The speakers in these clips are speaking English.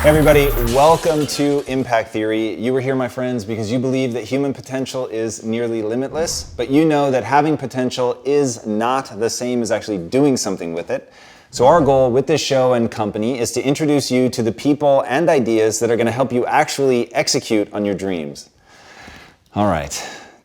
Hey everybody, welcome to Impact Theory. You were here, my friends, because you believe that human potential is nearly limitless, but you know that having potential is not the same as actually doing something with it. So our goal with this show and company is to introduce you to the people and ideas that are going to help you actually execute on your dreams. All right.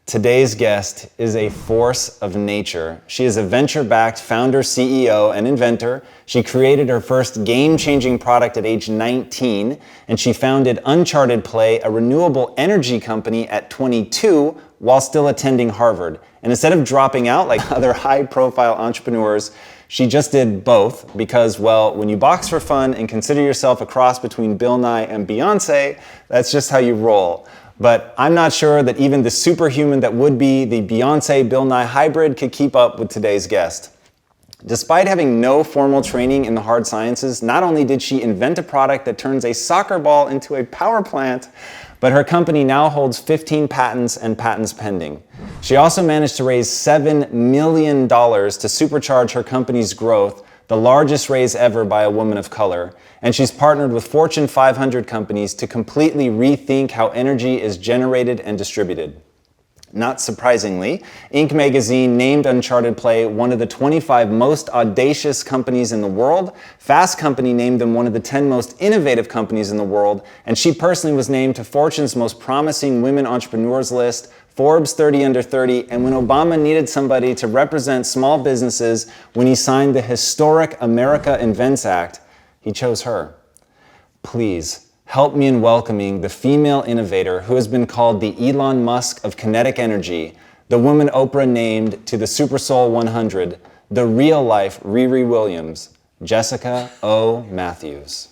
Today's guest is a force of nature. She is a venture-backed founder, CEO, and inventor. She created her first game-changing product at age 19, and she founded Uncharted Play, a renewable energy company, at 22 while still attending Harvard. And instead of dropping out like other high-profile entrepreneurs, she just did both because, well, when you box for fun and consider yourself a cross between Bill Nye and Beyonce, that's just how you roll. But I'm not sure that even the superhuman that would be the Beyonce-Bill Nye hybrid could keep up with today's guest. Despite having no formal training in the hard sciences, not only did she invent a product that turns a soccer ball into a power plant, but her company now holds 15 patents and patents pending. She also managed to raise $7 million to supercharge her company's growth, the largest raise ever by a woman of color, and she's partnered with Fortune 500 companies to completely rethink how energy is generated and distributed. Not surprisingly, Inc. magazine named Uncharted Play one of the 25 most audacious companies in the world. Fast Company named them one of the 10 most innovative companies in the world, and she personally was named to Fortune's most promising women entrepreneurs list, Forbes 30 Under 30, and when Obama needed somebody to represent small businesses when he signed the historic America Invents Act, he chose her. Please help me in welcoming the female innovator who has been called the Elon Musk of kinetic energy, the woman Oprah named to the SuperSoul 100, the real-life Riri Williams, Jessica O. Matthews.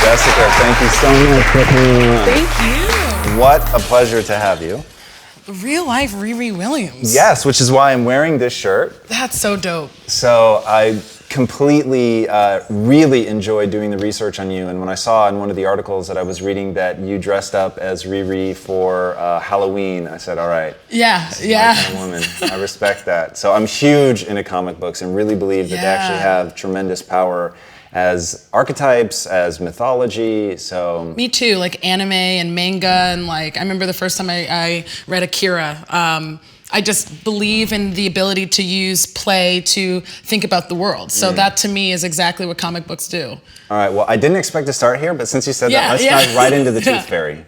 Jessica, thank you so much for coming on. Thank you. What a pleasure to have you. Real life Riri Williams. Yes, which is why I'm wearing this shirt. That's so dope. So I completely, really enjoyed doing the research on you. And when I saw in one of the articles that I was reading that you dressed up as Riri for Halloween, I said, all right. Yeah. My kind of woman. I respect that. So I'm huge into comic books and really believe that they actually have tremendous power as archetypes, as mythology, so... Me too, like anime and manga, and like, I remember the first time I read Akira. I just believe in the ability to use play to think about the world. So that to me is exactly what comic books do. All right, well, I didn't expect to start here, but since you said that, let's dive right into the Tooth Fairy.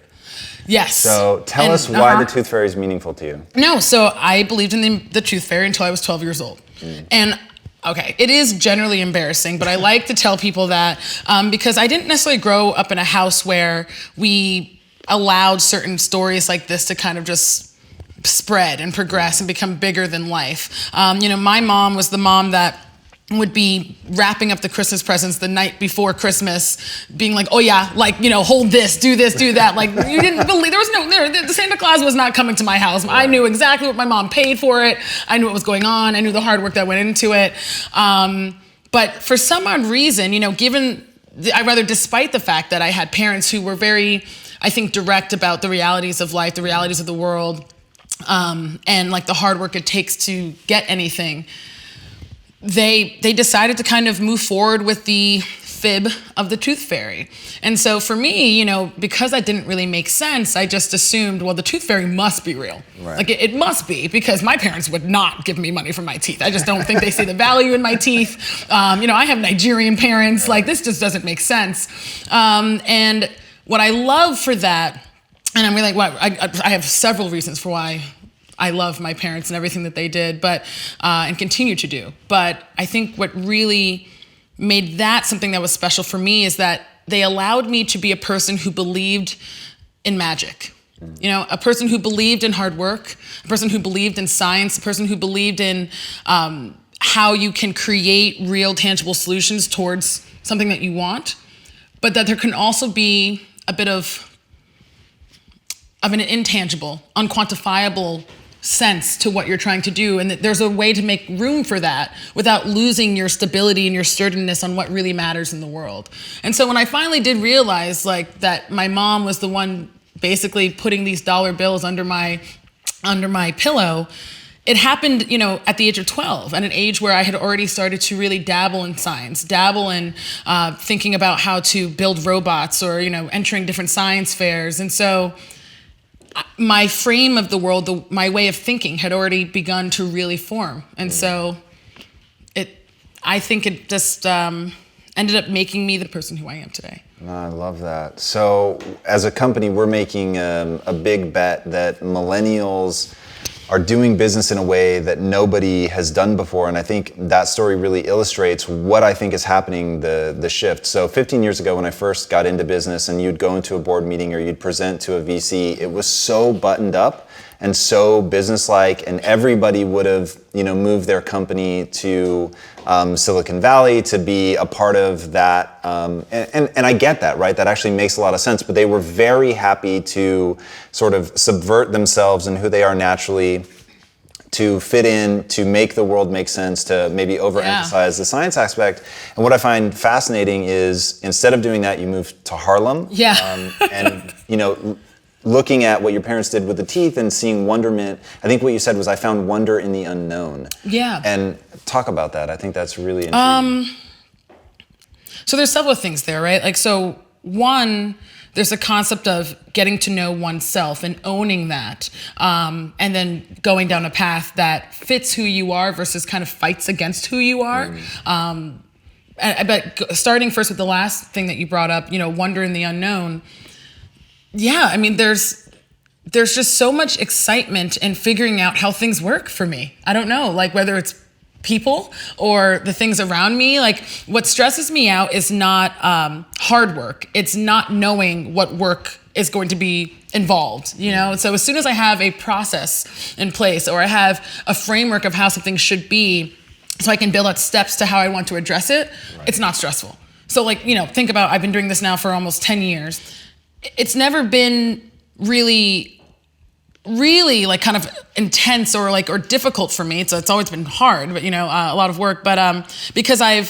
Yes. So tell us why the Tooth Fairy is meaningful to you. No, so I believed in the Tooth Fairy until I was 12 years old. And okay, it is generally embarrassing, but I like to tell people that because I didn't necessarily grow up in a house where we allowed certain stories like this to kind of just spread and progress and become bigger than life. My mom was the mom that would be wrapping up the Christmas presents the night before Christmas, being like, oh yeah, like, hold this, do that. Like, you didn't believe, the Santa Claus was not coming to my house. I knew exactly what my mom paid for it. I knew what was going on. I knew the hard work that went into it. But for some odd reason, despite the fact that I had parents who were very, I think, direct about the realities of life, the realities of the world, and like the hard work it takes to get anything, they decided to kind of move forward with the fib of the Tooth Fairy. And so for me, because that didn't really make sense, I just assumed, well, the Tooth Fairy must be real. Right. Like it must be, because my parents would not give me money for my teeth. I just don't think they see the value in my teeth. I have Nigerian parents. Like, this just doesn't make sense. And what I love for that, and I'm really I have several reasons for why I love my parents and everything that they did, but and continue to do. But I think what really made that something that was special for me is that they allowed me to be a person who believed in magic. A person who believed in hard work, a person who believed in science, a person who believed in how you can create real, tangible solutions towards something that you want, but that there can also be a bit of an intangible, unquantifiable sense to what you're trying to do, and that there's a way to make room for that without losing your stability and your sturdiness on what really matters in the world. And so when I finally did realize that my mom was the one basically putting these dollar bills under my pillow, it happened, at the age of 12, at an age where I had already started to really dabble in science, dabble in thinking about how to build robots or, entering different science fairs. And so my frame of the world, my way of thinking had already begun to really form. And so I think it just ended up making me the person who I am today. I love that. So as a company, we're making a big bet that millennials are doing business in a way that nobody has done before. And I think that story really illustrates what I think is happening, the shift. So 15 years ago, when I first got into business and you'd go into a board meeting or you'd present to a VC, it was so buttoned up and so businesslike, and everybody would have, moved their company to Silicon Valley to be a part of that. And I get that, right? That actually makes a lot of sense. But they were very happy to sort of subvert themselves and who they are naturally to fit in, to make the world make sense, to maybe overemphasize the science aspect. And what I find fascinating is instead of doing that, you moved to Harlem. Yeah. And, looking at what your parents did with the teeth and seeing wonderment. I think what you said was, I found wonder in the unknown. Yeah. And talk about that. I think that's really intriguing. So there's several things there, right? So one, there's a concept of getting to know oneself and owning that, and then going down a path that fits who you are versus kind of fights against who you are. But starting first with the last thing that you brought up, wonder in the unknown. Yeah, I mean, there's just so much excitement in figuring out how things work for me. I don't know, whether it's people or the things around me. What stresses me out is not hard work. It's not knowing what work is going to be involved, So as soon as I have a process in place or I have a framework of how something should be so I can build out steps to how I want to address it, It's not stressful. So think about, I've been doing this now for almost 10 years. It's never been really kind of intense or difficult for me. It's always been hard, but a lot of work. But because I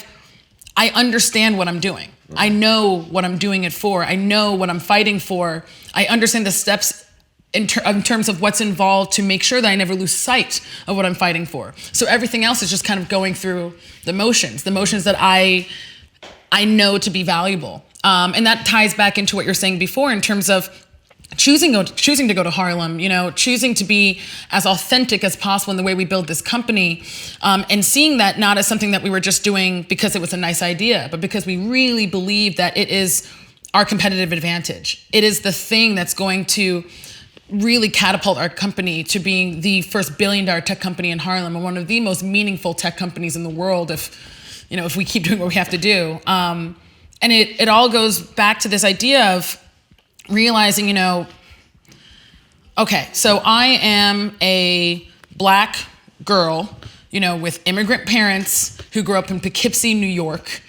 understand what I'm doing. I know what I'm doing it for. I know what I'm fighting for. I understand the steps in terms of what's involved to make sure that I never lose sight of what I'm fighting for. So everything else is just kind of going through the motions that I know to be valuable. And that ties back into what you're saying before in terms of choosing to go to Harlem, choosing to be as authentic as possible in the way we build this company, and seeing that not as something that we were just doing because it was a nice idea, but because we really believe that it is our competitive advantage. It is the thing that's going to really catapult our company to being the first billion-dollar tech company in Harlem and one of the most meaningful tech companies in the world if we keep doing what we have to do. And it all goes back to this idea of realizing, okay, so I am a Black girl, with immigrant parents who grew up in Poughkeepsie, New York,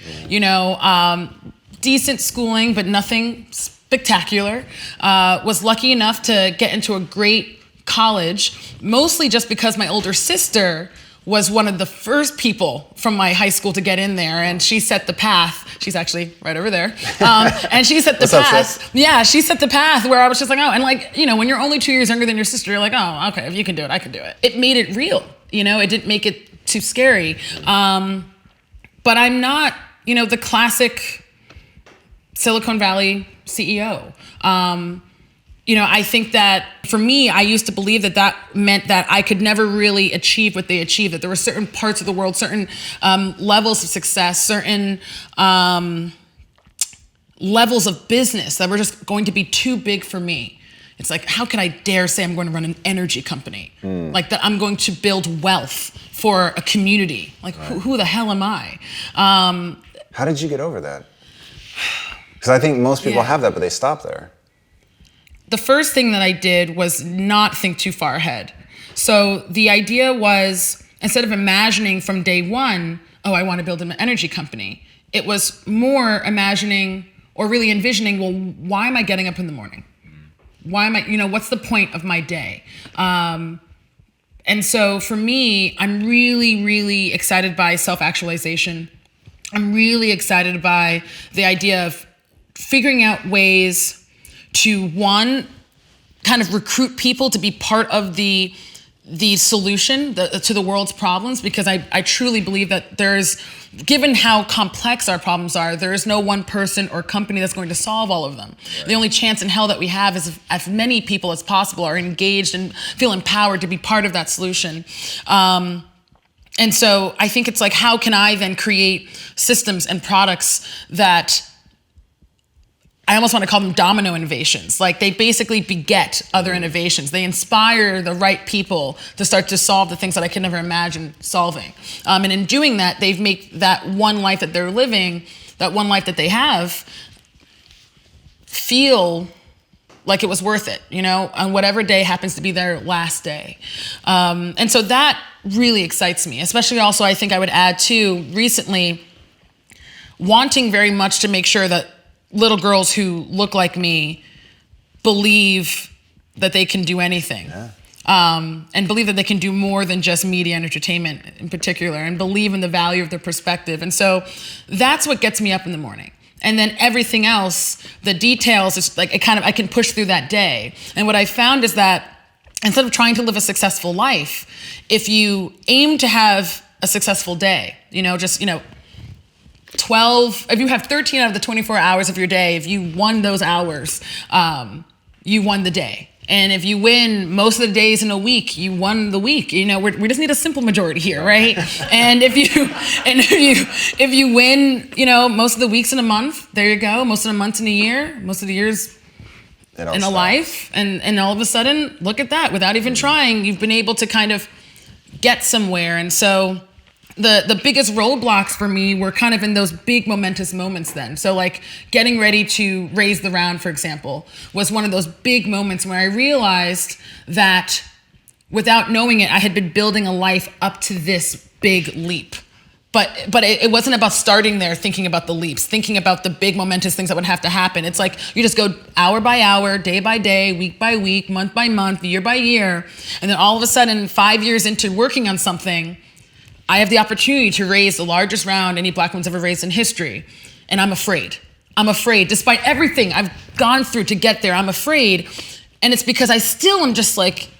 decent schooling, but nothing spectacular. Was lucky enough to get into a great college, mostly just because my older sister was one of the first people from my high school to get in there, and she set the path. She's actually right over there. And she set the path. Yeah, she set the path where I was just like, oh, and when you're only 2 years younger than your sister, you're like, oh, okay, if you can do it, I can do it. It made it real, it didn't make it too scary. But I'm not, the classic Silicon Valley CEO. I think that for me, I used to believe that meant that I could never really achieve what they achieved, that there were certain parts of the world, certain levels of success, certain levels of business that were just going to be too big for me. It's how can I dare say I'm going to run an energy company? That I'm going to build wealth for a community. Who the hell am I? How did you get over that? Because I think most people have that, but they stop there. The first thing that I did was not think too far ahead. So the idea was, instead of imagining from day one, oh, I want to build an energy company, it was more imagining or really envisioning, well, why am I getting up in the morning? Why am I, what's the point of my day? And so for me, I'm really, really excited by self-actualization. I'm really excited by the idea of figuring out ways to, one, kind of recruit people to be part of the the solution to the world's problems, because I truly believe that given how complex our problems are, there is no one person or company that's going to solve all of them. Right. The only chance in hell that we have is if as many people as possible are engaged and feel empowered to be part of that solution. And so I think it's like, how can I then create systems and products that I almost want to call them domino innovations. Like, they basically beget other innovations. They inspire the right people to start to solve the things that I could never imagine solving. And in doing that, they've made that one life that they're living, that one life that they have, feel like it was worth it, on whatever day happens to be their last day. And so that really excites me, especially also, I think I would add too, recently, wanting very much to make sure that little girls who look like me believe that they can do anything. Yeah. And believe that they can do more than just media and entertainment in particular, and believe in the value of their perspective. And so that's what gets me up in the morning. And then everything else, the details, is like I can push through that day. And what I found is that instead of trying to live a successful life, if you aim to have a successful day, 12, if you have 13 out of the 24 hours of your day, if you won those hours, you won the day. And if you win most of the days in a week, you won the week. We just need a simple majority here, right? And if you win, most of the weeks in a month, there you go. Most of the months in a year, most of the years in a life, and all of a sudden, look at that. Without even trying, you've been able to kind of get somewhere. And so the biggest roadblocks for me were kind of in those big momentous moments then. So like getting ready to raise the round, for example, was one of those big moments where I realized that without knowing it, I had been building a life up to this big leap. But it wasn't about starting there thinking about the leaps, thinking about the big momentous things that would have to happen. It's like you just go hour by hour, day by day, week by week, month by month, year by year. And then all of a sudden, 5 years into working on something, I have the opportunity to raise the largest round any Black woman's ever raised in history. And I'm afraid. Despite everything I've gone through to get there, I'm afraid. And it's because I still am just like,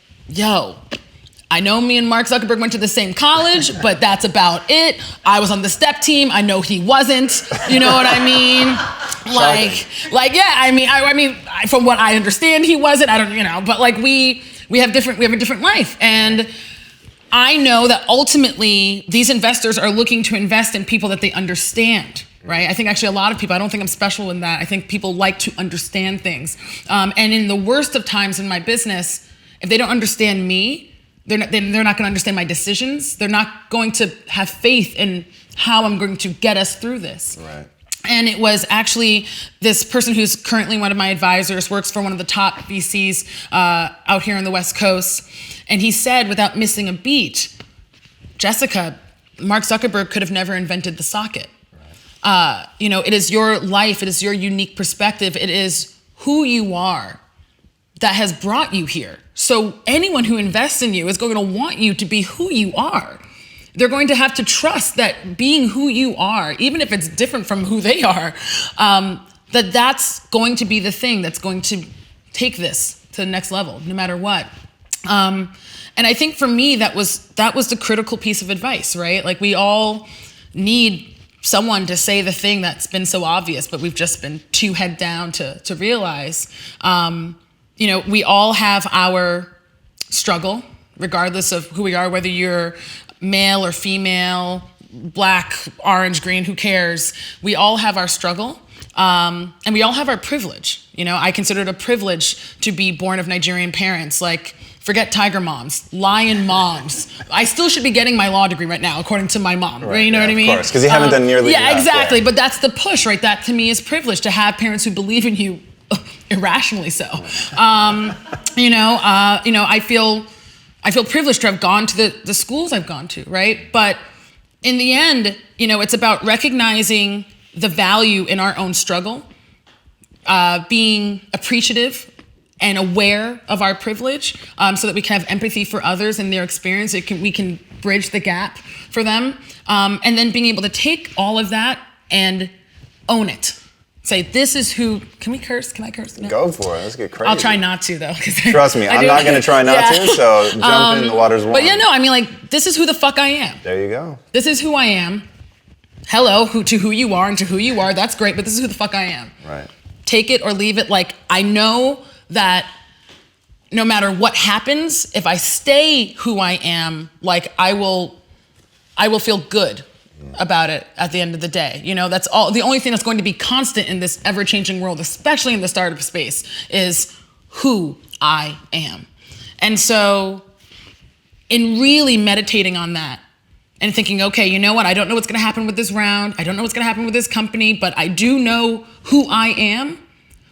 I know me and Mark Zuckerberg went to the same college, but that's about it. I was on the step team. I know he wasn't. You know what I mean? I mean, from what I understand, he wasn't. I don't, but like we have a different life. And I know that ultimately these investors are looking to invest in people that they understand, right? I think actually a lot of people, I don't think I'm special in that. I think people like to understand things. And in the worst of times in my business, if they don't understand me, they're not going to understand my decisions. They're not going to have faith in how I'm going to get us through this. Right. And it was actually this person who's currently one of my advisors, works for one of the top VCs out here on the West Coast. And he said, without missing a beat, Jessica, Mark Zuckerberg could have never invented the socket. Right. It is your life. It is your unique perspective. It is who you are that has brought you here. So anyone who invests in you is going to want you to be who you are. They're going to have to trust that being who you are, even if it's different from who they are, that's going to be the thing that's going to take this to the next level, no matter what. And I think for me, that was the critical piece of advice, right? Like, we all need someone to say the thing that's been so obvious, but we've just been too head down to realize. We all have our struggle, regardless of who we are, whether you're male or female, Black, orange, green, who cares? We all have our struggle. And we all have our privilege. I consider it a privilege to be born of Nigerian parents. Like, forget tiger moms, lion moms. I still should be getting my law degree right now, according to my mom. Right, what I mean? Of course, because you haven't done nearly enough. Yeah, exactly. But that's the push, right? That to me is privilege, to have parents who believe in you, irrationally so. I feel privileged to have gone to the schools I've gone to, right? But in the end, it's about recognizing the value in our own struggle, being appreciative and aware of our privilege, so that we can have empathy for others and their experience. We can bridge the gap for them, and then being able to take all of that and own it. say, this is who, can we curse? Can I curse? No. Go for it. Let's get crazy. I'll try not to, though. Trust me, I'm not going to try not to, so jump in, the water's warm. But yeah, no, I mean, like, this is who the fuck I am. There you go. This is who I am. Hello, to who you are and to who you are. That's great, but this is who the fuck I am. Right. Take it or leave it. Like, I know that no matter what happens, if I stay who I am, like, I will feel good about it at the end of the day. You know, that's all. The only thing that's going to be constant in this ever-changing world, especially in the startup space, is who I am. And so, in really meditating on that and thinking, okay, you know what? I don't know what's going to happen with this round. I don't know what's going to happen with this company, but I do know who I am.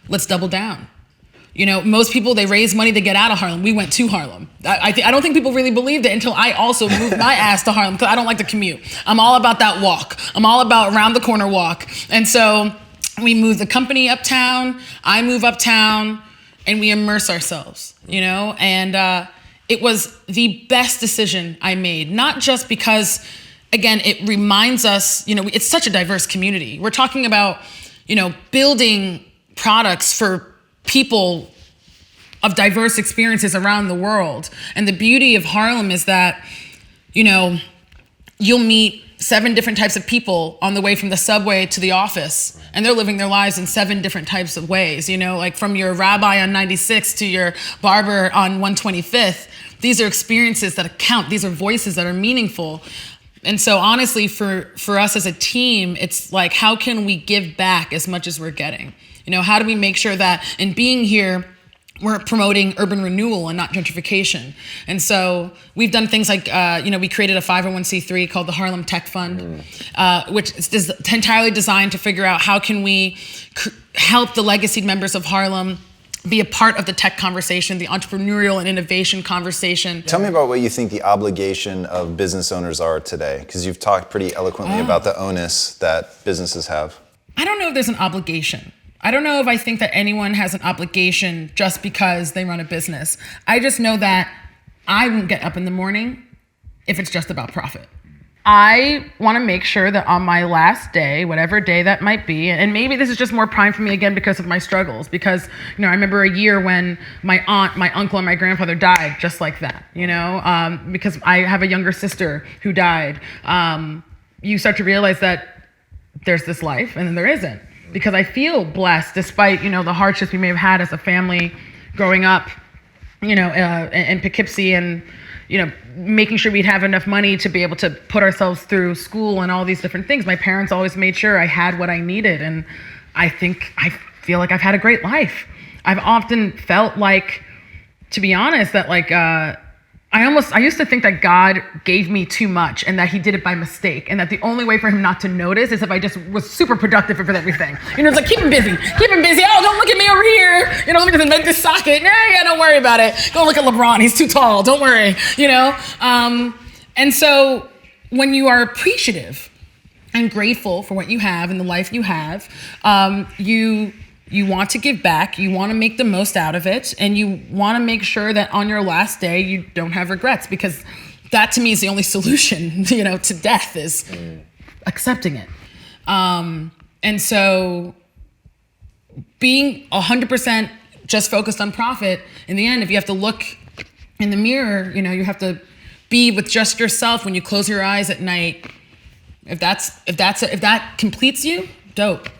Let's double down. You know, most people, they raise money to get out of Harlem. We went to Harlem. I don't think people really believed it until I also moved my ass to Harlem, because I don't like to commute. I'm all about that walk. I'm all about around the corner walk. And so we move the company uptown, I move uptown, and we immerse ourselves, you know? And it was the best decision I made, not just because, again, it reminds us, you know, it's such a diverse community. We're talking about, you know, building products for people of diverse experiences around the world. And the beauty of Harlem is that, you know, you'll meet 7 different types of people on the way from the subway to the office, and they're living their lives in 7 different types of ways, you know, like from your rabbi on 96 to your barber on 125th. These are experiences that count. These are voices that are meaningful. And so honestly, for us as a team, it's like, how can we give back as much as we're getting? You know, how do we make sure that in being here, we're promoting urban renewal and not gentrification? And so we've done things like, you know, we created a 501c3 called the Harlem Tech Fund, which is entirely designed to figure out how can we help the legacied members of Harlem be a part of the tech conversation, the entrepreneurial and innovation conversation. Tell me about what you think the obligation of business owners are today, because you've talked pretty eloquently about the onus that businesses have. I don't know if there's an obligation. I don't know if I think that anyone has an obligation just because they run a business. I just know that I won't get up in the morning if it's just about profit. I want to make sure that on my last day, whatever day that might be, and maybe this is just more prime for me again because of my struggles, because, you know, I remember a year when my aunt, my uncle, and my grandfather died just like that, you know, because I have a younger sister who died. You start to realize that there's this life and then there isn't, because I feel blessed despite, you know, the hardships we may have had as a family growing up, you know, in Poughkeepsie, and, you know, making sure we'd have enough money to be able to put ourselves through school and all these different things. My parents always made sure I had what I needed, and I feel like I've had a great life. I've often felt like, to be honest, that like, I used to think that God gave me too much and that he did it by mistake, and that the only way for him not to notice is if I just was super productive for everything. You know, it's like, keep him busy. Oh, don't look at me over here. You know, let me just make this socket. Nah, yeah, don't worry about it. Go look at LeBron. He's too tall. Don't worry, you know? And so when you are appreciative and grateful for what you have and the life you have, you want to give back, you want to make the most out of it, and you want to make sure that on your last day you don't have regrets, because that to me is the only solution, you know, to death, is accepting it. And so being 100% just focused on profit, in the end, if you have to look in the mirror, you know, you have to be with just yourself when you close your eyes at night. If that completes you, dope,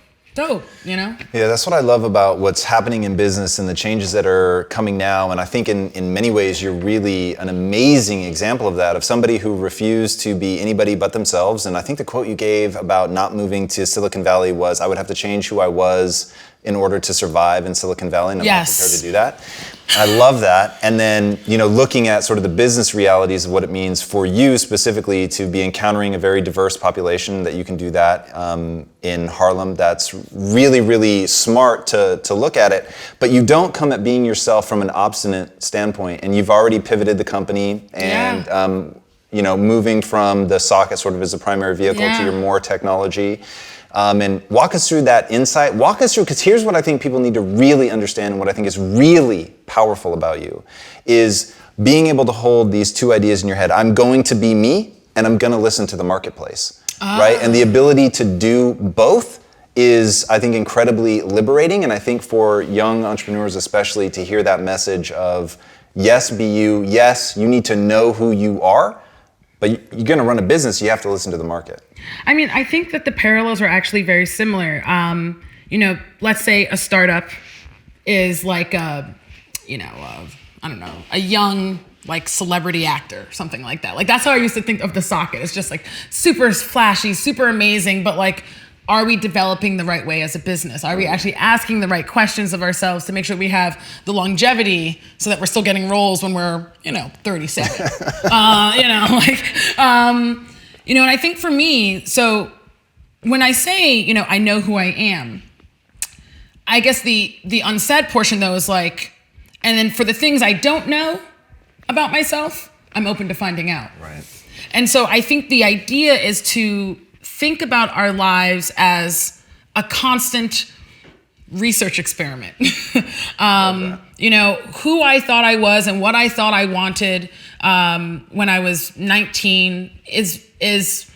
you know? Yeah, that's what I love about what's happening in business and the changes that are coming now. And I think in many ways, you're really an amazing example of that, of somebody who refused to be anybody but themselves. And I think the quote you gave about not moving to Silicon Valley was, I would have to change who I was in order to survive in Silicon Valley, and I'm not prepared to do that. I love that. And then, you know, looking at sort of the business realities of what it means for you specifically to be encountering a very diverse population, that you can do that in Harlem. That's really, really smart to look at it. But you don't come at being yourself from an obstinate standpoint, and you've already pivoted the company and, you know, moving from the socket sort of as a primary vehicle to your more technology. And walk us through that insight. Walk us through, because here's what I think people need to really understand, and what I think is really powerful about you, is being able to hold these two ideas in your head. I'm going to be me, and I'm going to listen to the marketplace, right? And the ability to do both is, I think, incredibly liberating. And I think for young entrepreneurs especially, to hear that message of, yes, be you. Yes, you need to know who you are, but you're going to run a business, you have to listen to the market. I mean, I think that the parallels are actually very similar. Let's say a startup is like a young like celebrity actor, something like that. Like that's how I used to think of the socket. It's just like super flashy, super amazing, but like, are we developing the right way as a business? Are we actually asking the right questions of ourselves to make sure we have the longevity so that we're still getting roles when we're, 37? And I think for me, so when I say, I know who I am, I guess the unsaid portion though is like, and then for the things I don't know about myself, I'm open to finding out. Right. And so I think the idea is to think about our lives as a constant research experiment. Who I thought I was and what I thought I wanted when I was 19 is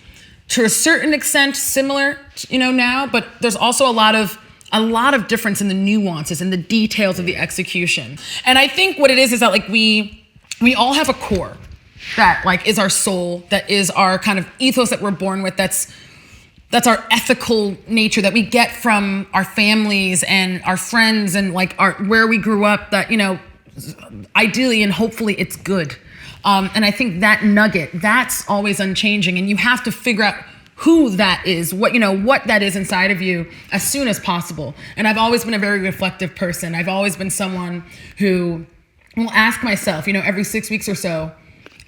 to a certain extent similar, now, but there's also a lot of difference in the nuances and the details of the execution. And I think what it is that like we all have a core that like is our soul, that is our kind of ethos that we're born with, that's our ethical nature that we get from our families and our friends and like where we grew up, that, ideally and hopefully it's good. And I think that nugget, that's always unchanging, and you have to figure out who that is, what that is inside of you as soon as possible. And I've always been a very reflective person. I've always been someone who will ask myself, every 6 weeks or so,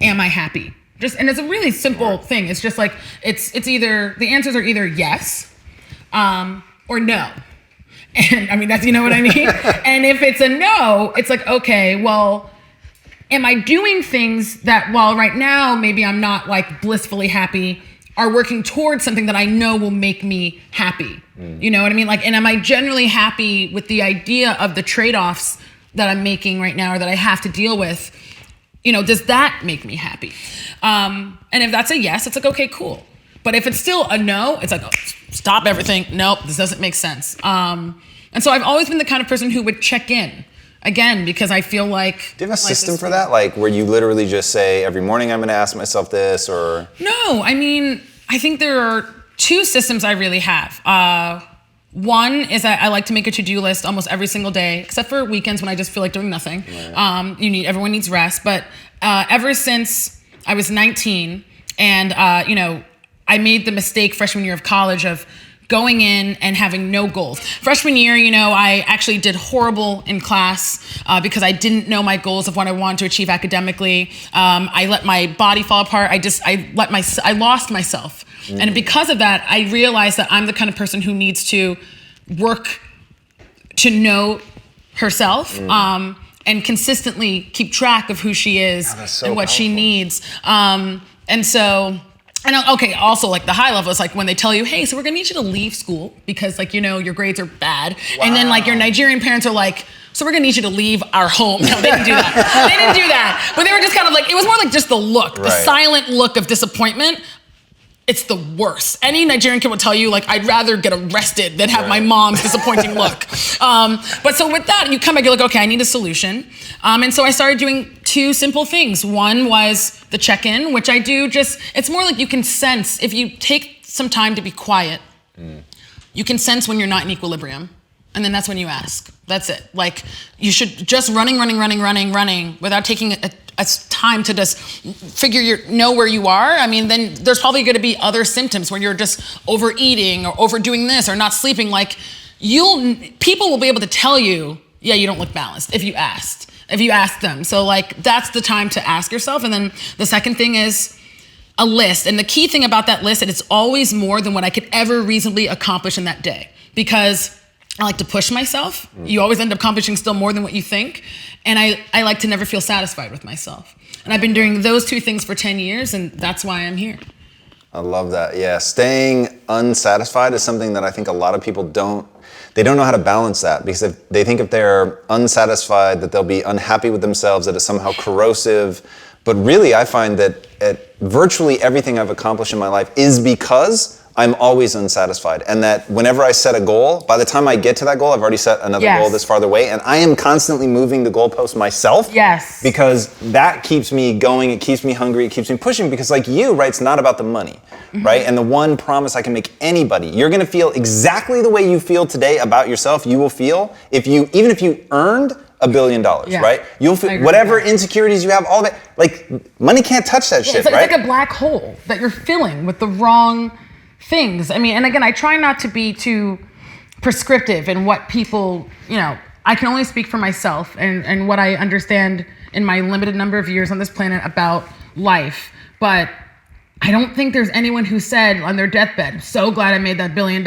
am I happy? And it's a really simple thing. It's just like, it's either, the answers are either yes, or no. And I mean, that's, you know what I mean? And if it's a no, it's like, okay, well, am I doing things that while right now, maybe I'm not like blissfully happy, are working towards something that I know will make me happy? You know what I mean? Like, and am I generally happy with the idea of the trade-offs that I'm making right now or that I have to deal with? Does that make me happy? And if that's a yes, it's like, okay, cool. But if it's still a no, it's like, oh, stop everything. Nope, this doesn't make sense. And so I've always been the kind of person who would check in, again, because I feel like... Do you have a system for that? Like where you literally just say, every morning I'm going to ask myself this, or... No, I mean, I think there are two systems I really have. One is that I like to make a to-do list almost every single day, except for weekends when I just feel like doing nothing. Right. Everyone needs rest. But ever since I was 19, and I made the mistake freshman year of college of going in and having no goals. Freshman year, I actually did horrible in class because I didn't know my goals of what I wanted to achieve academically. I let my body fall apart. I lost myself. And because of that, I realized that I'm the kind of person who needs to work to know herself and consistently keep track of who she is and what she needs. Also like the high level is like when they tell you, hey, so we're gonna need you to leave school because like, your grades are bad. Wow. And then like your Nigerian parents are like, so we're gonna need you to leave our home. No, they didn't do that. They didn't do that. But they were just kind of like, it was more like just the look, the silent look of disappointment. It's the worst. Any Nigerian kid will tell you, like, I'd rather get arrested than have my mom's disappointing look. But so with that, you come back, you're like, okay, I need a solution. And so I started doing two simple things. One was the check-in, which I do it's more like you can sense, if you take some time to be quiet, you can sense when you're not in equilibrium. And then that's when you ask. That's it. Like, you should just running without taking a time to just know where you are. I mean, then there's probably going to be other symptoms where you're just overeating or overdoing this or not sleeping. Like, people will be able to tell you, yeah, you don't look balanced if you ask them. So like, that's the time to ask yourself. And then the second thing is a list. And the key thing about that list is it's always more than what I could ever reasonably accomplish in that day, because I like to push myself. You always end up accomplishing still more than what you think. And I like to never feel satisfied with myself. And I've been doing those two things for 10 years, and that's why I'm here. I love that. Yeah, staying unsatisfied is something that I think a lot of people don't know how to balance that, because if they think if they're unsatisfied that they'll be unhappy with themselves, that it's somehow corrosive. But really, I find that virtually everything I've accomplished in my life is because I'm always unsatisfied. And that whenever I set a goal, by the time I get to that goal, I've already set another goal that's farther away. And I am constantly moving the goalpost myself. Yes. Because that keeps me going, it keeps me hungry, it keeps me pushing. Because like you, right, it's not about the money, right? And the one promise I can make anybody, you're gonna feel exactly the way you feel today about yourself, you will feel even if you earned $1 billion, right? You'll feel whatever insecurities you have, all that, like money can't touch that shit, right? It's like a black hole that you're filling with the wrong things. I mean, and again, I try not to be too prescriptive in what people, I can only speak for myself and what I understand in my limited number of years on this planet about life. But I don't think there's anyone who said on their deathbed, I'm so glad I made that $1 billion.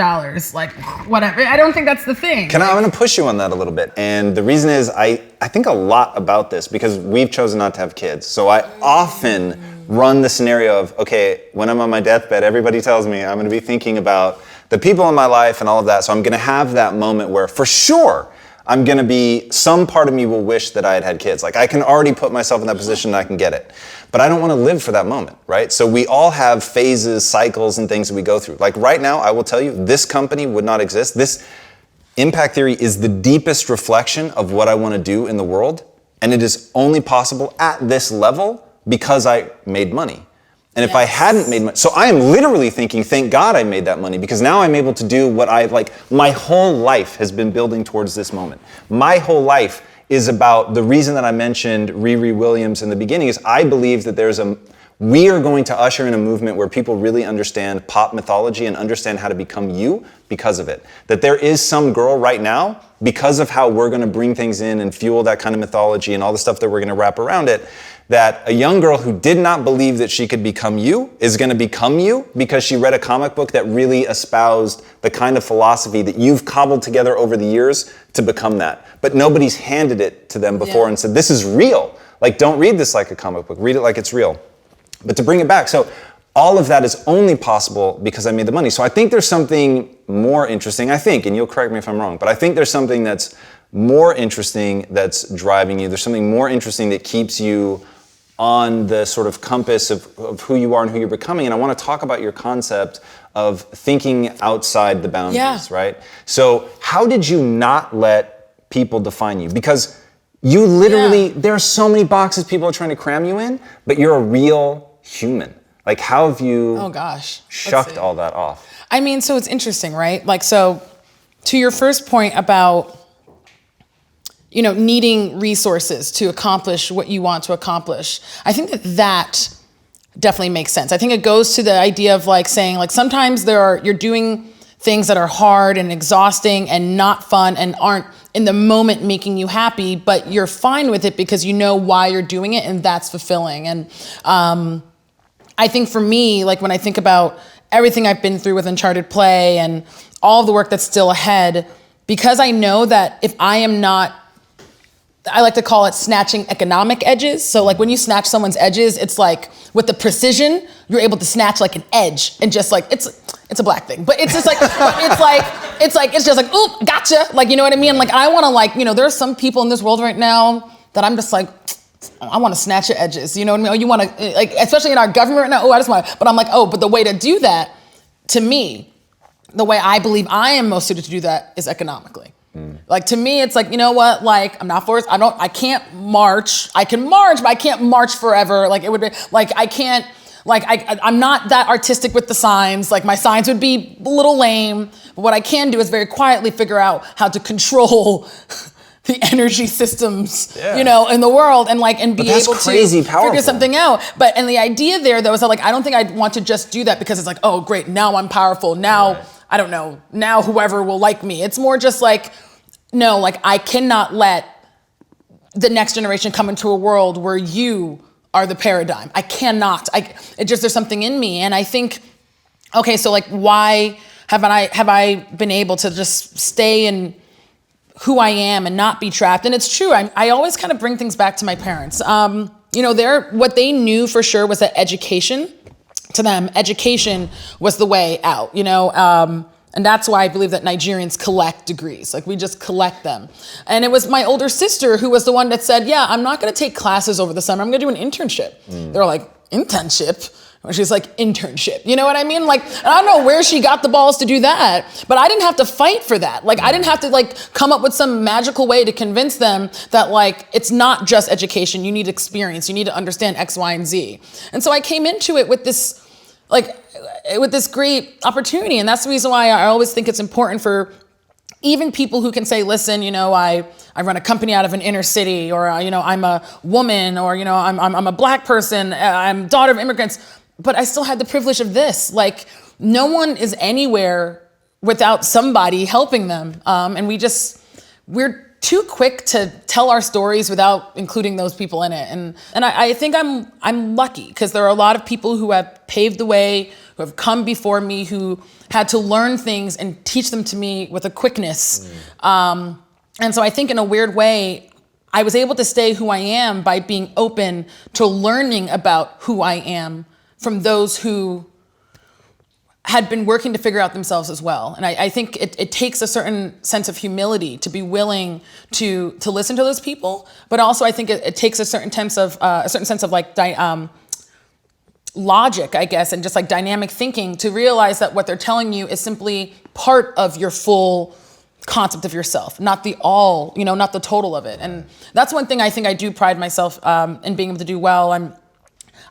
Like, whatever. I don't think that's the thing. I'm going to push you on that a little bit. And the reason is I think a lot about this because we've chosen not to have kids. So I often run the scenario of, okay, when I'm on my deathbed, everybody tells me I'm going to be thinking about the people in my life and all of that. So I'm going to have that moment where for sure I'm going to be, some part of me will wish that I had had kids. Like I can already put myself in that position and I can get it. But I don't want to live for that moment, right? So we all have phases, cycles, and things that we go through. Like right now, I will tell you, this company would not exist. This impact theory is the deepest reflection of what I want to do in the world. And it is only possible at this level because I made money. And if I hadn't made money, so I am literally thinking, thank God I made that money because now I'm able to do what my whole life has been building towards this moment. My whole life is about the reason that I mentioned Riri Williams in the beginning is I believe that we are going to usher in a movement where people really understand pop mythology and understand how to become you because of it. That there is some girl right now, because of how we're going to bring things in and fuel that kind of mythology and all the stuff that we're going to wrap around it, that a young girl who did not believe that she could become you is going to become you because she read a comic book that really espoused the kind of philosophy that you've cobbled together over the years to become that. But nobody's handed it to them before and said, this is real. Like, don't read this like a comic book. Read it like it's real. But to bring it back, so all of that is only possible because I made the money. So I think there's something more interesting, and you'll correct me if I'm wrong, but I think there's something that's more interesting that's driving you. There's something more interesting that keeps you on the sort of compass of who you are and who you're becoming. And I want to talk about your concept of thinking outside the boundaries, right? So how did you not let people define you? Because you literally, there are so many boxes people are trying to cram you in, but you're a real human. Like how have you shucked all that off? I mean, so it's interesting, right? Like, so to your first point about needing resources to accomplish what you want to accomplish. I think that definitely makes sense. I think it goes to the idea of like saying like sometimes you're doing things that are hard and exhausting and not fun and aren't in the moment making you happy, but you're fine with it because you know why you're doing it and that's fulfilling. And I think for me, like when I think about everything I've been through with Uncharted Play and all the work that's still ahead, because I know that if I am not, I like to call it snatching economic edges. So like when you snatch someone's edges, it's like with the precision, you're able to snatch like an edge and just like, it's a black thing, but it's just like, it's just like, ooh, gotcha. Like, you know what I mean? Like I want to like, there are some people in this world right now that I'm just like, I want to snatch your edges. You know what I mean? Or you want to, like, especially in our government right now, I just want to, but I'm like, but the way to do that, to me, the way I believe I am most suited to do that is economically. Like to me, it's like, you know what? Like I'm not forced. I can't march. I can march, but I can't march forever. Like it would be like, I can't, like I'm not that artistic with the signs. Like my signs would be a little lame. But what I can do is very quietly figure out how to control the energy systems, in the world and be able to figure something out. And the idea there though is that like, I don't think I'd want to just do that because it's like, oh great, now I'm powerful. Now, I don't know, now whoever will like me. It's more just like, no, like I cannot let the next generation come into a world where you are the paradigm. I cannot, there's something in me. And I think, okay, so like why have I been able to just stay in who I am and not be trapped? And it's true, I always kind of bring things back to my parents. What they knew for sure was that education, to them, education was the way out, and that's why I believe that Nigerians collect degrees. Like we just collect them. And it was my older sister who was the one that said, I'm not gonna take classes over the summer. I'm gonna do an internship. They're like, internship? She's like, internship. You know what I mean? Like, and I don't know where she got the balls to do that, but I didn't have to fight for that. Like, I didn't have to like come up with some magical way to convince them that like, it's not just education. You need experience. You need to understand X, Y, and Z. And so I came into it with this, like, with this great opportunity. And that's the reason why I always think it's important for even people who can say, listen, you know, I run a company out of an inner city, or, you know, I'm a woman, or, you know, I'm a black person, I'm daughter of immigrants, but I still had the privilege of this. Like, no one is anywhere without somebody helping them. And we're too quick to tell our stories without including those people in it. And I think I'm lucky, because there are a lot of people who have paved the way, who have come before me, who had to learn things and teach them to me with a quickness. And so I think in a weird way, I was able to stay who I am by being open to learning about who I am from those who had been working to figure out themselves as well. And I think it takes a certain sense of humility to be willing to listen to those people, but also I think it takes a certain sense of like logic, I guess, and just like dynamic thinking to realize that what they're telling you is simply part of your full concept of yourself, not the all, you know, not the total of it. And that's one thing I think I do pride myself in being able to do well.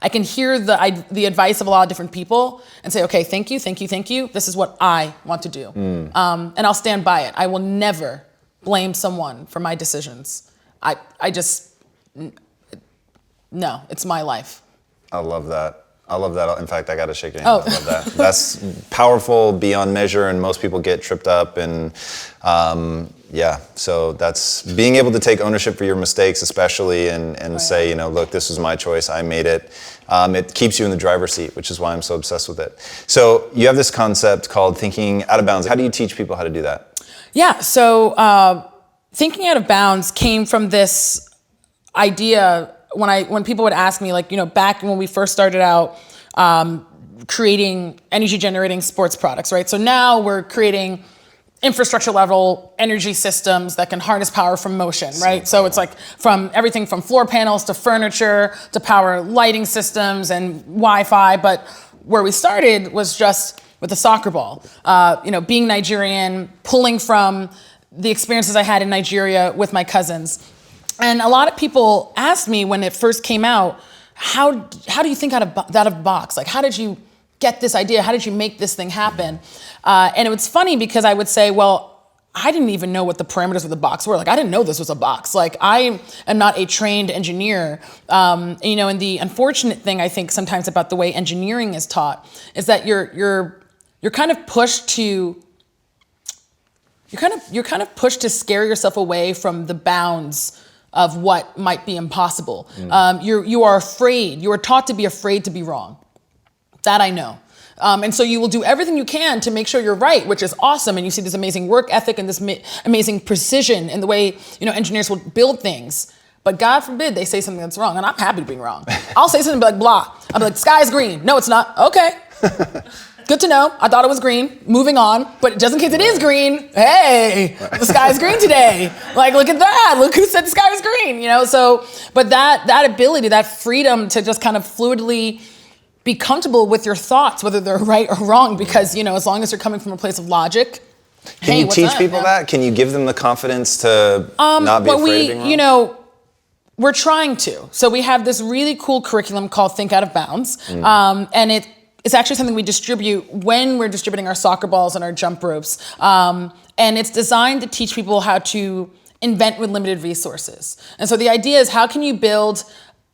I can hear the advice of a lot of different people and say, okay, thank you. This is what I want to do. And I'll stand by it. I will never blame someone for my decisions. No, it's my life. I love that. In fact, I got to shake your hand. I love that. That's powerful beyond measure, and most people get tripped up. And so that's being able to take ownership for your mistakes, especially, and say, you know, look, this was my choice. I made it. It keeps you in the driver's seat, which is why I'm so obsessed with it. So you have this concept called thinking out of bounds. How do you teach people how to do that? Yeah. So thinking out of bounds came from this idea. When people would ask me, like, you know, back when we first started out creating energy generating sports products, right? So now we're creating infrastructure level energy systems that can harness power from motion, right? So it's like from everything from floor panels to furniture to power lighting systems and Wi-Fi. But where we started was just with a soccer ball. You know, being Nigerian, pulling from the experiences I had in Nigeria with my cousins. And a lot of people asked me when it first came out, how do you think out of the box? Like, how did you get this idea? How did you make this thing happen? And it was funny because I would say, well, I didn't even know what the parameters of the box were. Like, I didn't know this was a box. Like, I am not a trained engineer. You know, and the unfortunate thing I think sometimes about the way engineering is taught is that you're kind of pushed to scare yourself away from the bounds of what might be impossible. You are afraid. You are taught to be afraid to be wrong. That I know. And so you will do everything you can to make sure you're right, which is awesome. And you see this amazing work ethic and this amazing precision in the way, you know, engineers will build things. But God forbid they say something that's wrong. And I'm happy to be wrong. I'll say something like, blah. I'll be like, sky's green. No, it's not. Okay. Good to know. I thought it was green. Moving on. But just in case it is green, hey, the sky's green today. Like, look at that. Look who said the sky was green, you know? So, but that ability, that freedom to just kind of fluidly be comfortable with your thoughts, whether they're right or wrong, because, you know, as long as you're coming from a place of logic. Can you teach people that? Can you give them the confidence to not be afraid of being wrong? You know, we're trying to. So we have this really cool curriculum called Think Out of Bounds. And it's actually something we distribute when we're distributing our soccer balls and our jump ropes. And it's designed to teach people how to invent with limited resources. And so the idea is, how can you build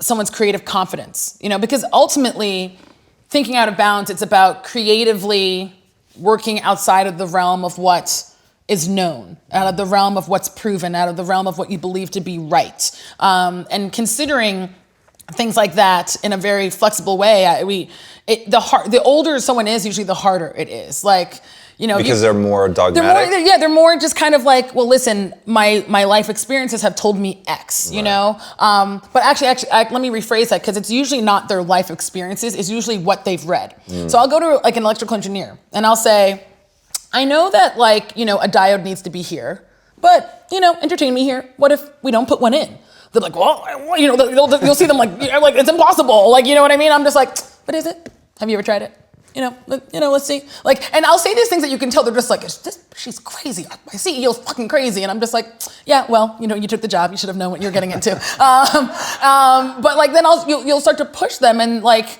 someone's creative confidence? You know, because ultimately, thinking out of bounds, it's about creatively working outside of the realm of what is known, out of the realm of what's proven, out of the realm of what you believe to be right. And considering things like that in a very flexible way, the older someone is, usually the harder it is. Like, you know, because they're more dogmatic. They're more just kind of like, well, listen, my life experiences have told me X, you know? But actually, let me rephrase that, because it's usually not their life experiences, it's usually what they've read. So I'll go to like an electrical engineer and I'll say, I know that, like, you know, a diode needs to be here, but, you know, entertain me here. What if we don't put one in? They're like, well, you know, you'll see them like, it's impossible. Like, you know what I mean? I'm just like, but is it? Have you ever tried it? Let's see. Like, and I'll say these things that you can tell they're just like, she's crazy. My CEO's fucking crazy. And I'm just like, yeah, well, you took the job. You should have known what you're getting into. But like, then you'll start to push them and like,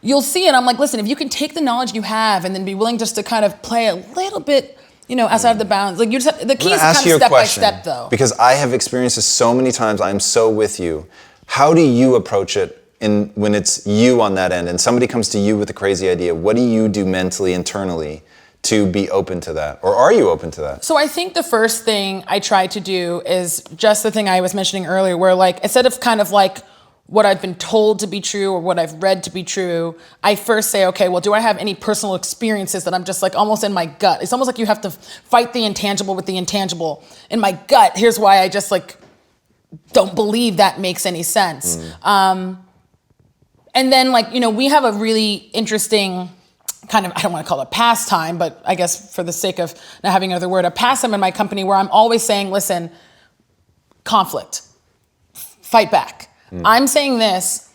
you'll see. And I'm like, listen, if you can take the knowledge you have and then be willing just to kind of play a little bit, outside of the bounds. Like the key is kind of step by step though. Because I have experienced this so many times. I'm so with you. How do you approach it? When it's you on that end and somebody comes to you with a crazy idea, what do you do mentally, internally to be open to that? Or are you open to that? So I think the first thing I try to do is just the thing I was mentioning earlier, where like, instead of kind of like what I've been told to be true or what I've read to be true, I first say, okay, well, do I have any personal experiences that I'm just like almost in my gut? It's almost like you have to fight the intangible with the intangible. In my gut, here's why I just like don't believe that makes any sense. And then like, we have a really interesting kind of, I don't want to call it pastime, but I guess for the sake of not having another word, a pastime in my company where I'm always saying, listen, conflict, fight back. I'm saying this,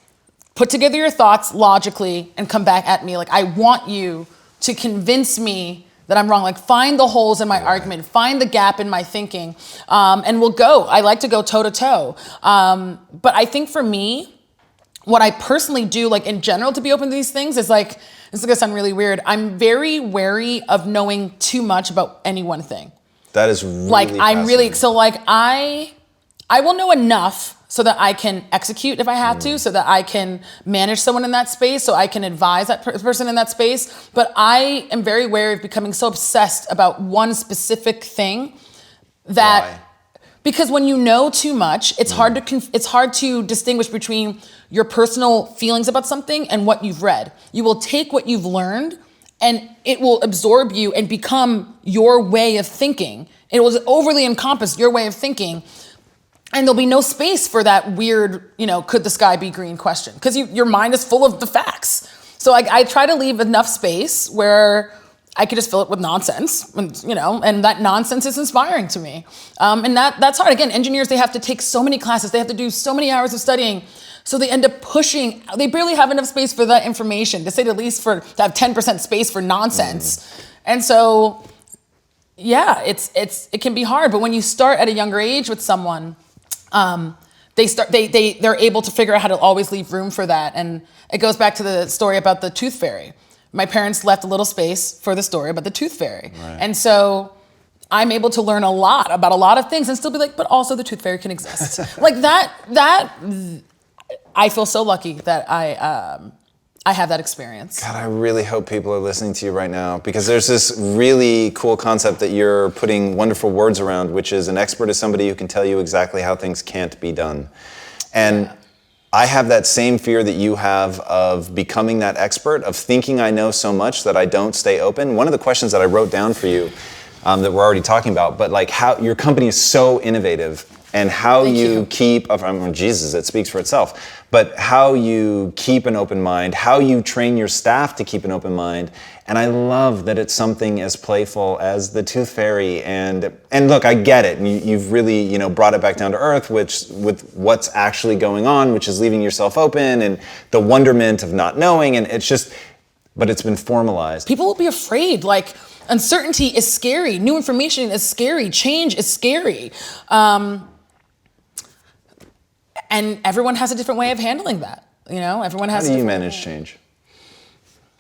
put together your thoughts logically and come back at me. Like, I want you to convince me that I'm wrong. Like, find the holes in my argument, find the gap in my thinking, and we'll go. I like to go toe to toe. But I think for me, what I personally do, like in general, to be open to these things is like, this is gonna sound really weird. I'm very wary of knowing too much about any one thing. That is really like, I will know enough so that I can execute if I have to, so that I can manage someone in that space, so I can advise that person in that space. But I am very wary of becoming so obsessed about one specific thing that, Why? Because when you know too much, it's hard to distinguish between your personal feelings about something and what you've read. You will take what you've learned and it will absorb you and become your way of thinking. It will overly encompass your way of thinking. And there'll be no space for that weird, could the sky be green question? Because your mind is full of the facts. So I try to leave enough space where I could just fill it with nonsense, and that nonsense is inspiring to me. And that's hard. Again, engineers, they have to take so many classes. They have to do so many hours of studying. So they end up pushing, they barely have enough space for that information, to say the least, to have 10% space for nonsense. And so, yeah, it can be hard. But when you start at a younger age with someone, they're able to figure out how to always leave room for that. And it goes back to the story about the tooth fairy. My parents left a little space for the story about the tooth fairy. Right. And so I'm able to learn a lot about a lot of things and still be like, but also the tooth fairy can exist. Like that, I feel so lucky that I have that experience. God, I really hope people are listening to you right now, because there's this really cool concept that you're putting wonderful words around, which is an expert is somebody who can tell you exactly how things can't be done. And I have that same fear that you have of becoming that expert, of thinking I know so much that I don't stay open. One of the questions that I wrote down for you that we're already talking about, but like how your company is so innovative and how you keep, Jesus, it speaks for itself, but how you keep an open mind, how you train your staff to keep an open mind. And I love that it's something as playful as the tooth fairy. And look, I get it. And you've really, brought it back down to earth, with what's actually going on, which is leaving yourself open and the wonderment of not knowing. And it's just, but it's been formalized. People will be afraid. Like, uncertainty is scary. New information is scary. Change is scary. And everyone has a different way of handling that. Everyone has. How do you manage change?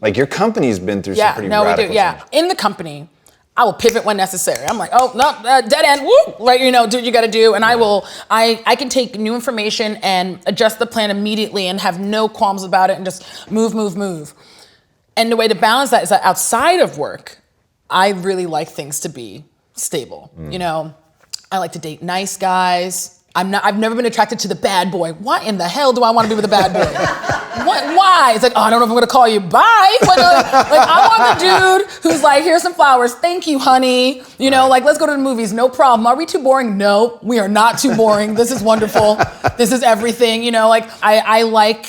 Like, your company's been through some pretty radical change. Yeah. In the company, I will pivot when necessary. I'm like, oh no, dead end, woo! Right, do what you got to do, and I can take new information and adjust the plan immediately and have no qualms about it and just move. And the way to balance that is that outside of work, I really like things to be stable. I like to date nice guys. I've never been attracted to the bad boy. Why in the hell do I want to be with a bad boy? Why? It's like, I don't know if I'm going to call you. Bye. I want the dude who's like, here's some flowers. Thank you, honey. Let's go to the movies. No problem. Are we too boring? No, we are not too boring. This is wonderful. This is everything. I like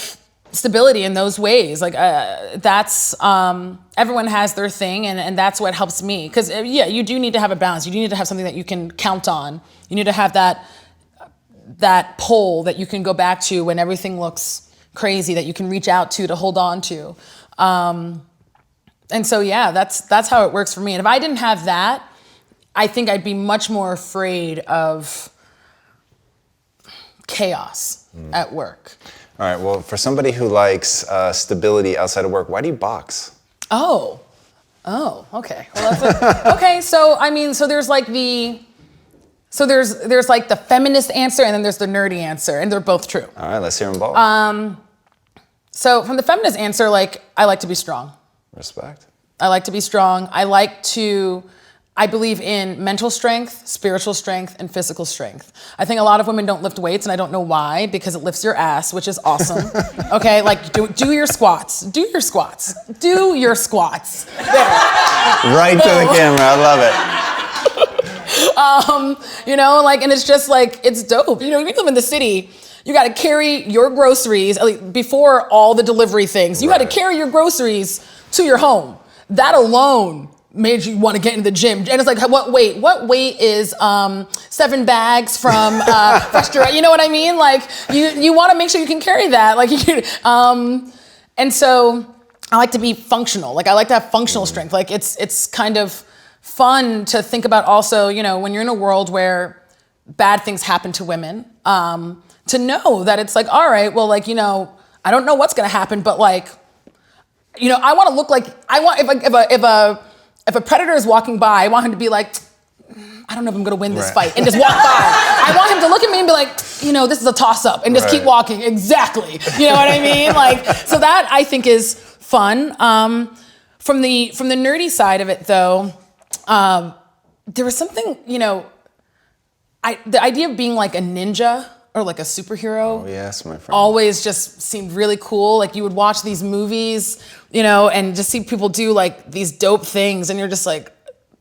stability in those ways. That's, everyone has their thing, and that's what helps me. Because, you do need to have a balance. You do need to have something that you can count on. You need to have that pole that you can go back to when everything looks crazy, that you can reach out to hold on to. And so, yeah, that's how it works for me. And if I didn't have that, I think I'd be much more afraid of chaos at work. All right, well, for somebody who likes stability outside of work, why do you box? Oh, okay. Well, okay. So I mean, so there's like there's like the feminist answer, and then there's the nerdy answer, and they're both true. All right, let's hear them both. So from the feminist answer, like, I like to be strong. Respect. I like to be strong. I believe in mental strength, spiritual strength, and physical strength. I think a lot of women don't lift weights, and I don't know why, because it lifts your ass, which is awesome. Okay, like do your squats. Do your squats. Do your squats. There. Right to the camera, I love it. You know, like, and it's just like, it's dope. You know, if you live in the city, you got to carry your groceries, at least before all the delivery things. You got to carry your groceries to your home. That alone made you want to get into the gym. And it's like, what weight is 7 bags from Fresh Direct? You know what I mean? Like, you want to make sure you can carry that. Like, and so I like to be functional. Like, I like to have functional strength. Like, it's kind of fun to think about also, you know, when you're in a world where bad things happen to women, to know that it's like, all right, well, like, you know, I don't know what's going to happen, but like, you know, I want to look like, if a predator is walking by, I want him to be like, I don't know if I'm going to win this fight, and just walk by. I want him to look at me and be like, you know, this is a toss-up, and just keep walking. Exactly. You know what I mean? Like, so that I think is fun. From the nerdy side of it, though, there was something, you know, the idea of being like a ninja or like a superhero. Oh, yes, my friend. Always just seemed really cool. Like, you would watch these movies, you know, and just see people do like these dope things, and you're just like,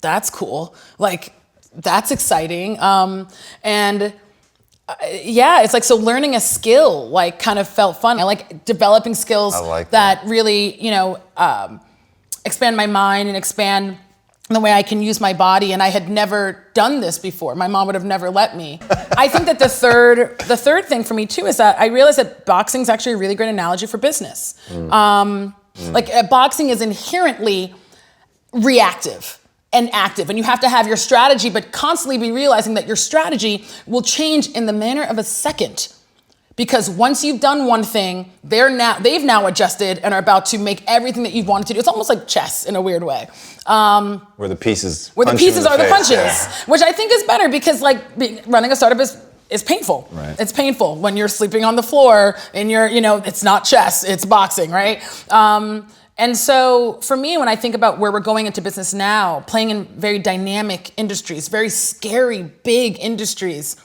that's cool. Like, that's exciting. Yeah, it's like, so learning a skill like kind of felt fun. I like developing skills that really, you know, expand my mind and expand the way I can use my body. And I had never done this before. My mom would have never let me. I think that the third thing for me too is that I realized that boxing is actually a really great analogy for business. Like, boxing is inherently reactive and active, and you have to have your strategy, but constantly be realizing that your strategy will change in the manner of a second. Because once you've done one thing, they've now adjusted and are about to make everything that you've wanted to do. It's almost like chess in a weird way. Where the pieces are the punches, which I think is better, because like running a startup is painful. Right. It's painful when you're sleeping on the floor and it's not chess, it's boxing, right? And so for me, when I think about where we're going into business now, playing in very dynamic industries, very scary, big industries,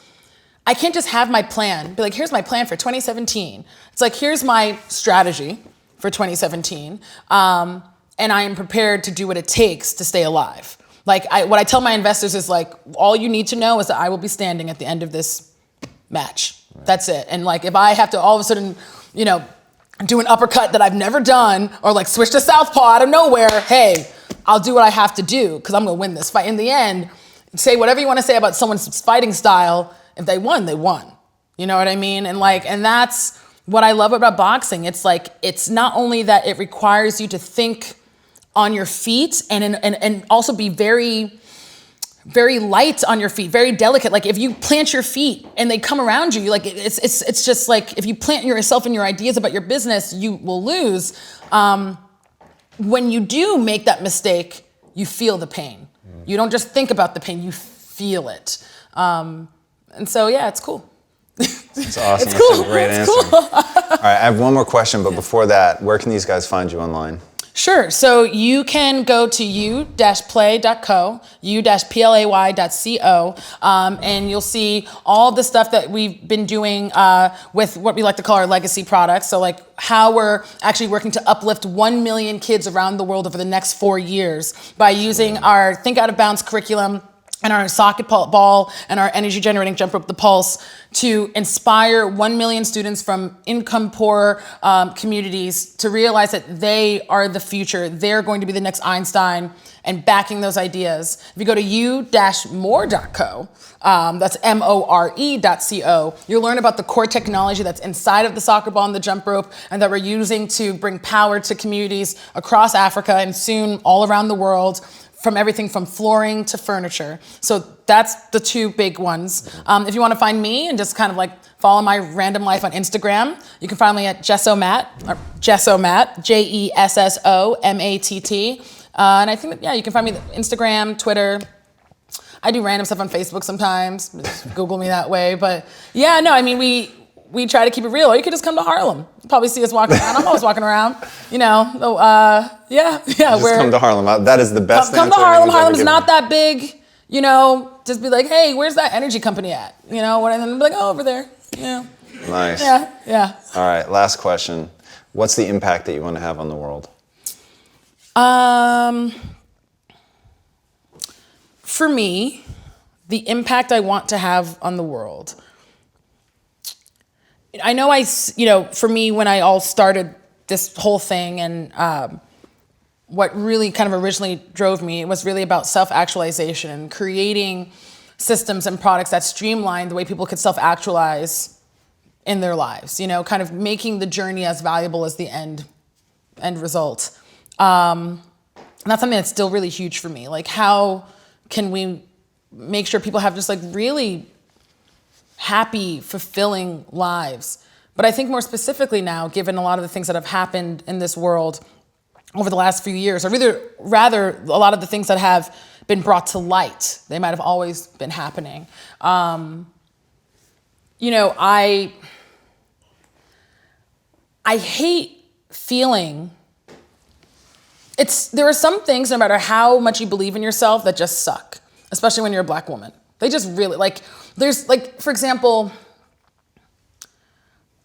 I can't just have my plan, be like, here's my plan for 2017. It's like, here's my strategy for 2017. And I am prepared to do what it takes to stay alive. Like, what I tell my investors is like, all you need to know is that I will be standing at the end of this match. Right. That's it. And like, if I have to all of a sudden, you know, do an uppercut that I've never done, or like switch to southpaw out of nowhere, hey, I'll do what I have to do, because I'm going to win this fight. In the end, say whatever you want to say about someone's fighting style. If they won, they won. You know what I mean? And like, and that's what I love about boxing. It's like, it's not only that it requires you to think on your feet and also be very, very light on your feet, very delicate. Like, if you plant your feet and they come around you, like, it's just like, if you plant yourself and your ideas about your business, you will lose. When you do make that mistake, you feel the pain. You don't just think about the pain, you feel it. And so, yeah, it's cool. It's awesome. It's cool. That's a great answer. Cool. All right, I have one more question, but before that, where can these guys find you online? Sure. So you can go to u-play.co, u-play.co, and you'll see all the stuff that we've been doing with what we like to call our legacy products. So like how we're actually working to uplift 1 million kids around the world over the next 4 years by using our Think Out of Bounds curriculum and our socket ball and our energy generating jump rope, the Pulse, to inspire 1 million students from income poor communities to realize that they are the future. They're going to be the next Einstein, and backing those ideas. If you go to u-more.co, that's more.co, you'll learn about the core technology that's inside of the soccer ball and the jump rope, and that we're using to bring power to communities across Africa and soon all around the world, from everything from flooring to furniture. So that's the two big ones. If you want to find me and just kind of like follow my random life on Instagram, you can find me at Jessomatt, or Jessomatt, Jessomatt. And I think that, you can find me on Instagram, Twitter. I do random stuff on Facebook sometimes. Just Google me that way. But yeah, no, I mean, we try to keep it real. Or you could just come to Harlem. You'll probably see us walking around. I'm always walking around, you know. So, yeah. Just come to Harlem. That is the best Come to Harlem. Harlem's not that big, you know. Just be like, hey, where's that energy company at? You know, and then be like, oh, over there. Yeah. Nice. Yeah. All right, last question. What's the impact that you want to have on the world? For me, the impact I want to have on the world. I know for me, when I all started this whole thing, and what really kind of originally drove me, it was really about self-actualization and creating systems and products that streamline the way people could self-actualize in their lives, you know, kind of making the journey as valuable as the end result. And that's something that's still really huge for me. Like, how can we make sure people have just like really happy, fulfilling lives? But I think more specifically now, given a lot of the things that have happened in this world over the last few years, or rather a lot of the things that have been brought to light, they might have always been happening. You know, I hate feeling there are some things, no matter how much you believe in yourself, that just suck, especially when you're a Black woman. They just really, there's for example,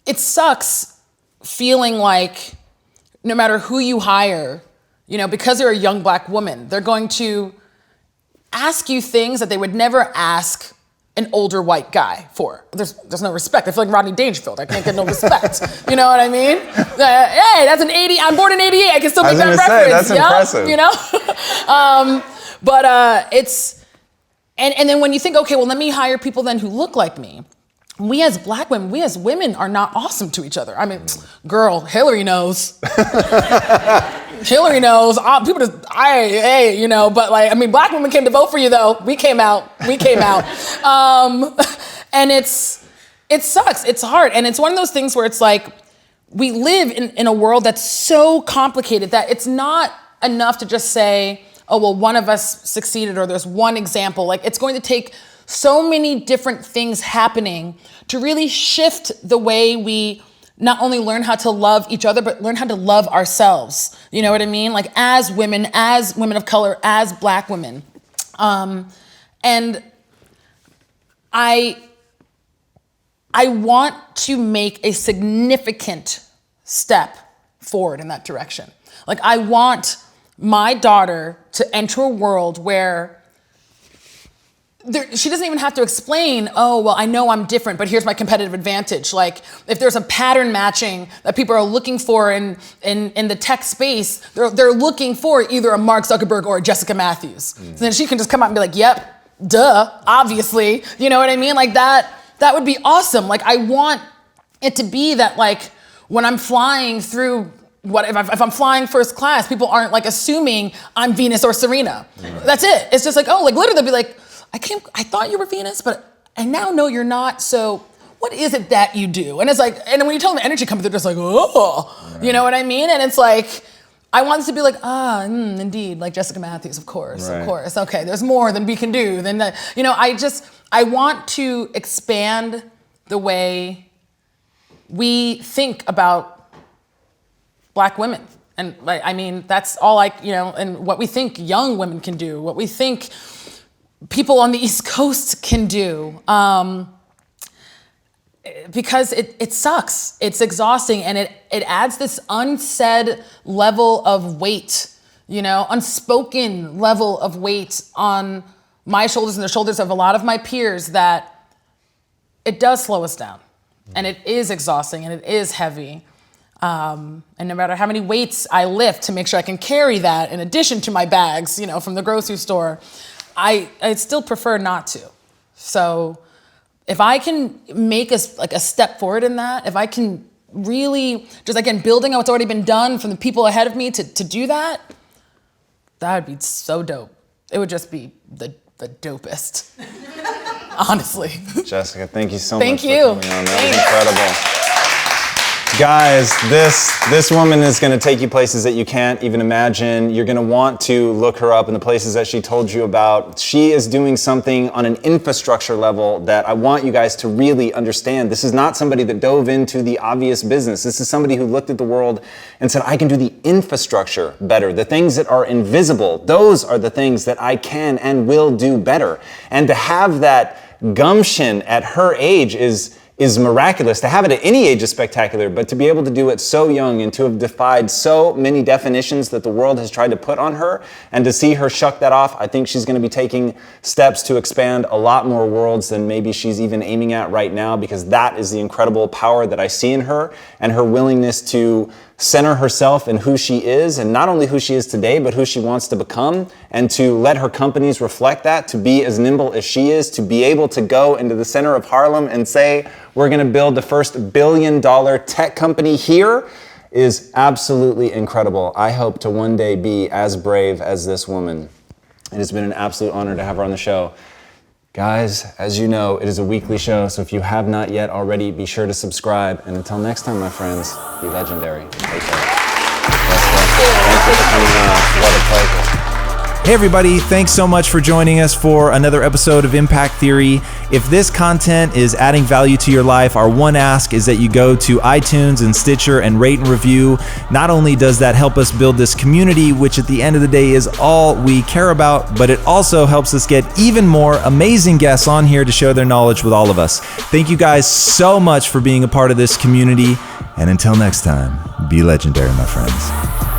it sucks feeling like no matter who you hire, you know, because you're a young Black woman, they're going to ask you things that they would never ask an older white guy for. There's no respect. I feel like Rodney Dangerfield. I can't get no respect. You know what I mean? Hey, that's an 80. I'm born in 88. I can still make that reference. That's impressive. You know? It's, and then when you think, okay, well, let me hire people then who look like me. We as Black women, we as women are not awesome to each other. I mean, girl, Hillary knows. Hillary knows. People just, you know, but Black women came to vote for you though. We came out. And it sucks. It's hard. And it's one of those things where it's like, we live in a world that's so complicated that it's not enough to just say, oh, well, one of us succeeded or there's one example. Like, it's going to take so many different things happening to really shift the way we not only learn how to love each other, but learn how to love ourselves. You know what I mean? Like, as women of color, as Black women. And I want to make a significant step forward in that direction. Like, I want my daughter to enter a world where she doesn't even have to explain, oh, well, I know I'm different, but here's my competitive advantage. Like, if there's a pattern matching that people are looking for in the tech space, they're looking for either a Mark Zuckerberg or a Jessica Matthews. So then she can just come out and be like, yep, duh, obviously. You know what I mean? Like, that would be awesome. Like, I want it to be that, like, when I'm flying through, if I'm flying first class, people aren't like assuming I'm Venus or Serena. Right. That's it. It's just like, oh, like literally they'll be like, I thought you were Venus, but I now know you're not. So what is it that you do? And it's like, and when you tell them the energy company, they're just like, oh, right. You know what I mean? And it's like, I want it to be like, indeed, like Jessica Matthews, of course, right. Of course. Okay, there's more than we can do. Than that. You know, I want to expand the way we think about Black women. And that's all and what we think young women can do, what we think people on the East Coast can do, because it sucks. It's exhausting, and it adds this unsaid level of weight, unspoken level of weight on my shoulders and the shoulders of a lot of my peers that it does slow us down. And it is exhausting and it is heavy. And no matter how many weights I lift to make sure I can carry that in addition to my bags, from the grocery store, I still prefer not to. So if I can make a step forward in that, if I can really just, again, building on what's already been done from the people ahead of me to do that, that would be so dope. It would just be the dopest. Honestly. Jessica, thank you so much for coming on. That was incredible. Guys, this woman is going to take you places that you can't even imagine. You're going to want to look her up in the places that she told you about. She is doing something on an infrastructure level that I want you guys to really understand. This is not somebody that dove into the obvious business. This is somebody who looked at the world and said, I can do the infrastructure better. The things that are invisible, those are the things that I can and will do better. And to have that gumption at her age is miraculous. To have it at any age is spectacular, but to be able to do it so young and to have defied so many definitions that the world has tried to put on her, and to see her shuck that off, I think she's going to be taking steps to expand a lot more worlds than maybe she's even aiming at right now, because that is the incredible power that I see in her, and her willingness to center herself in who she is, and not only who she is today, but who she wants to become, and to let her companies reflect that, to be as nimble as she is, to be able to go into the center of Harlem and say, we're going to build the first $1 billion tech company here, is absolutely incredible. I hope to one day be as brave as this woman. It has been an absolute honor to have her on the show. Guys, as you know, it is a weekly show, so if you have not yet already, be sure to subscribe. And until next time, my friends, be legendary. Take care. Thank you for coming on. What a pleasure. Hey everybody, thanks so much for joining us for another episode of Impact Theory. If this content is adding value to your life, our one ask is that you go to iTunes and Stitcher and rate and review. Not only does that help us build this community, which at the end of the day is all we care about, but it also helps us get even more amazing guests on here to share their knowledge with all of us. Thank you guys so much for being a part of this community. And until next time, be legendary, my friends.